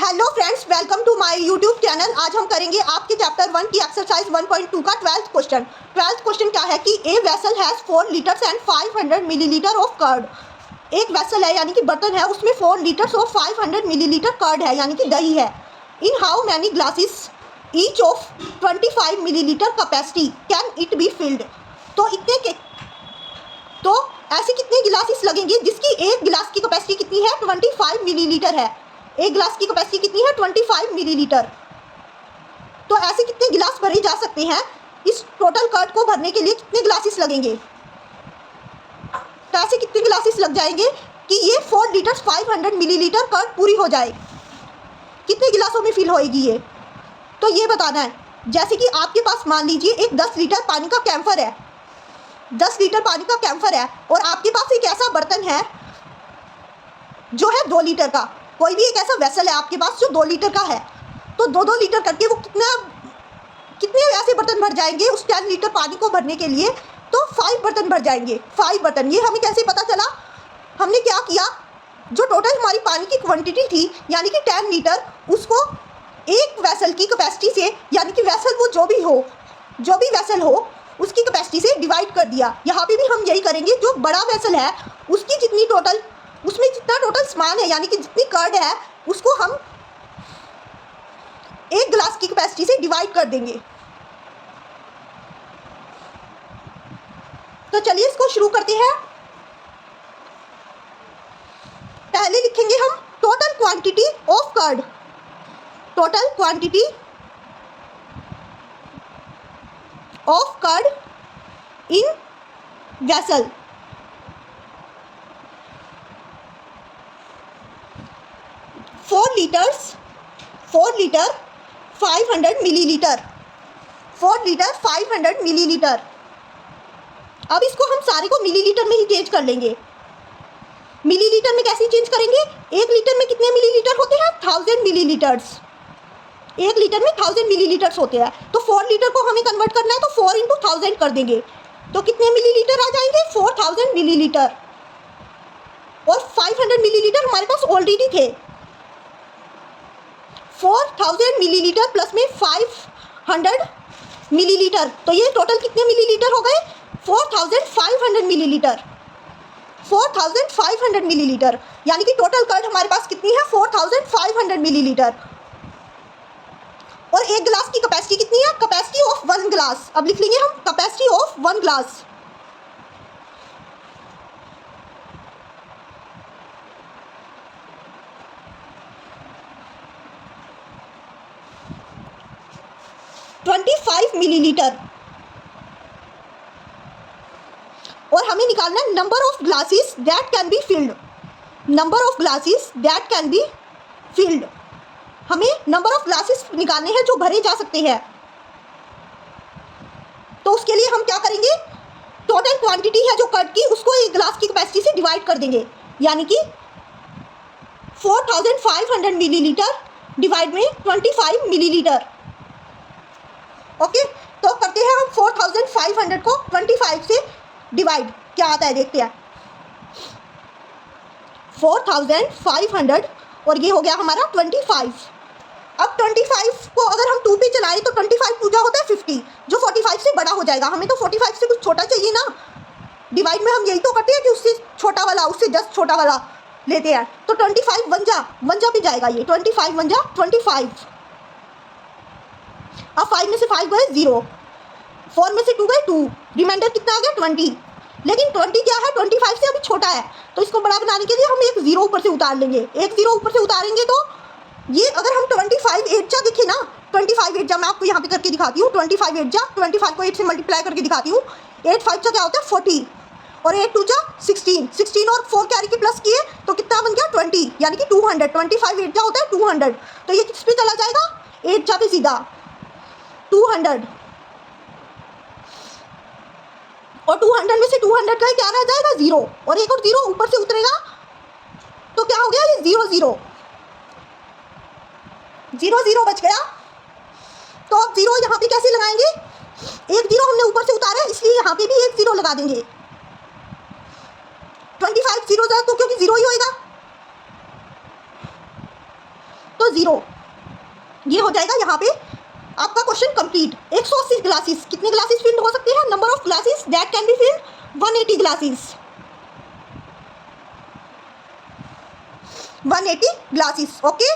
Hello friends, welcome to my YouTube channel. आज हम करेंगे आपके चैप्टर 1 की एक्सरसाइज 1.2 का 12th क्वेश्चन। 12th क्वेश्चन क्या है कि a vessel has 4 litres and 500 millilitre of curd. एक वेसल है यानी कि बर्तन है, उसमें 4 लीटर्स और 500 मिलीलीटर कर्ड है यानी कि दही है। In how many glasses each of 25 millilitre capacity can it be filled. तो ऐसे कितने गिलासेस लगेंगे जिसकी एक गिलास की कैपेसिटी कितनी है, 25 मिलीलीटर है। एक गिलास की कैपेसिटी कितनी है, 25 मिलीलीटर। तो ऐसे कितने गिलास भरे जा सकते हैं, इस टोटल कर्ड को भरने के लिए कितने ग्लासेस लगेंगे। तो ऐसे कितने ग्लासेस लग जाएंगे कि ये 4 लीटर्स 500 मिलीलीटर कर्ड पूरी हो जाए। कितने गिलासों में फिल होएगी ये, तो ये बताना है। जैसे कि आपके पास मान लीजिए एक 10 लीटर पानी का कैंफर है, 10 लीटर पानी का कैंफर है, और आपके पास एक ऐसा बर्तन है जो है 2 लीटर का। कोई भी एक ऐसा वेसल है आपके पास जो 2 लीटर का है, तो 2-2 लीटर करके वो कितने ऐसे बर्तन भर जाएंगे उस 10 लीटर पानी को भरने के लिए। तो 5 बर्तन भर जाएंगे, 5 बर्तन। ये हमें कैसे पता चला, हमने क्या किया, जो टोटल हमारी पानी की क्वांटिटी थी यानी कि 10 लीटर, उसको एक वेसल की कैपेसिटी से, यानी कि वेसल वो जो भी वेसल हो उसकी कैपेसिटी से डिवाइड कर दिया। यहाँ पे भी हम यही करेंगे, जो बड़ा वेसल है उसकी जितनी टोटल, उसमें जितना टोटल सामान है यानी कि जितनी कर्ड है, उसको हम एक गिलास की कैपेसिटी से डिवाइड कर देंगे। तो चलिए इसको शुरू करते हैं। पहले लिखेंगे हम total quantity of curd. Total quantity of curd in vessel. 4 litre 500 millilitre, 4 litre 500 millilitre. अब इसको हम सारे को मिलीलीटर में ही चेंज कर लेंगे। मिलीलीटर में कैसे चेंज करेंगे, एक लीटर में कितने मिलीलीटर होते हैं, 1000 मिलीलीटर्स। एक लीटर में 1000 मिलीलीटर्स होते हैं। तो 4 लीटर को हमें कन्वर्ट करना है, तो 4 इंटू 1000 कर देंगे, तो कितने मिलीलीटर आ जाएंगे, 4000 मिलीलीटर। और 500 मिलीलीटर हमारे पास ऑलरेडी थे। 4000 मिलीलीटर प्लस में 500 मिलीलीटर, तो ये टोटल कितने मिलीलीटर हो गए, 4500 मिलीलीटर। 4500 मिलीलीटर यानी कि टोटल कर्ड हमारे पास कितनी है, 4500 मिलीलीटर। और एक गिलास की कैपेसिटी कितनी है, कैपेसिटी ऑफ 1 ग्लास। अब लिख लेंगे हम कैपेसिटी ऑफ 1 ग्लास। (25 मिलीलीटर). और हमें निकालना है number of glasses that can be filled. Number of glasses that can be filled, हमें नंबर ऑफ ग्लासेस निकालने हैं जो भरे जा सकते हैं। तो उसके लिए हम क्या करेंगे, टोटल क्वांटिटी है जो कर्ड की, उसको एक ग्लास की कैपेसिटी से डिवाइड कर देंगे, यानी कि 4500 मिलीलीटर डिवाइड में 25 मिलीलीटर। ओके, तो करते हैं हम 4500 को 25 से डिवाइड, क्या आता है देखते हैं। 4500 और ये हो गया हमारा 25। अब 25 को अगर हम 2 पे चलाएं तो 25 पूजा होता है 50, जो 45 से बड़ा हो जाएगा। हमें तो 45 से कुछ छोटा चाहिए ना, डिवाइड में हम यही तो करते हैं कि उससे छोटा वाला, उससे जस्ट छोटा वाला लेते हैं। तो 25 वन जा पे जाएगा, ये 25 वन जा 25। अब 5 में से 5 गए 0, 4 में से 2 गए 2, रिमाइंडर कितना आ गया 20। लेकिन 20 क्या है, 25 से अभी छोटा है, तो इसको बड़ा बनाने के लिए हम एक 0 ऊपर से उतार लेंगे। एक 0 ऊपर से उतारेंगे तो ये अगर हम 25 8 जा देखें ना, 25 8 जा मैं आपको यहाँ पे करके दिखाती हूँ। 25 8 जा, 25 को 8 से मल्टीप्लाई करके दिखाती हूँ। 8 5 जा क्या होता है 40, और 8 2 जा 16, 16 और 4 कैरी के प्लस किए तो कितना बन गया 20, यानी कि 200। 25 8 जा होता है 200, तो ये किस पे चला जाएगा, 8 जा पे सीधा 200। और 200 में से 200 का क्या रह जाएगा 0, और एक और 0 ऊपर से उतरेगा, तो क्या हो गया ये 0 0 0 0 बच गया। तो अब 0 यहाँ पे कैसे लगाएंगे, एक 0 हमने ऊपर से उतारा है इसलिए यहाँ पे भी एक 0 लगा देंगे। 25 0 तो क्योंकि 0 ही होएगा, तो 0। ये हो जाएगा यहाँ पे आपका क्वेश्चन कंप्लीट। 180 ग्लासेस, कितने ग्लासेस फिल्ड हो सकते हैं? Number of glasses that can be filled 180 glasses, 180 glasses. Okay.